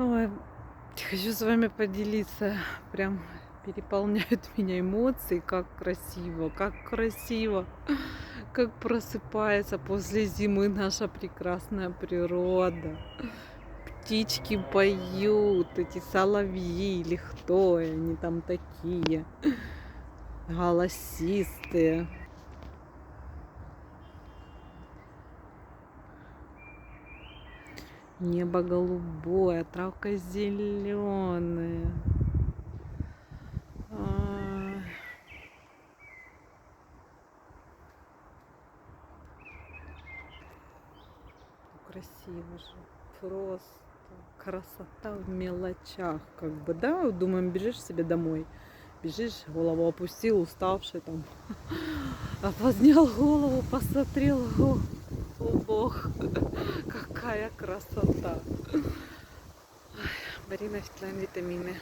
Ой, хочу с вами поделиться. Прям переполняют меня эмоции. Как красиво, как просыпается после зимы наша прекрасная природа. Птички поют, эти соловьи или кто они там такие, голосистые. Небо голубое, травка зеленая. Красиво же. Просто красота в мелочах. Как бы, да, вот думаем, бежишь себе домой. Бежишь, голову опустил, уставший там. А поднял голову, посмотрел. О бог, какая красота. Марина, витамины.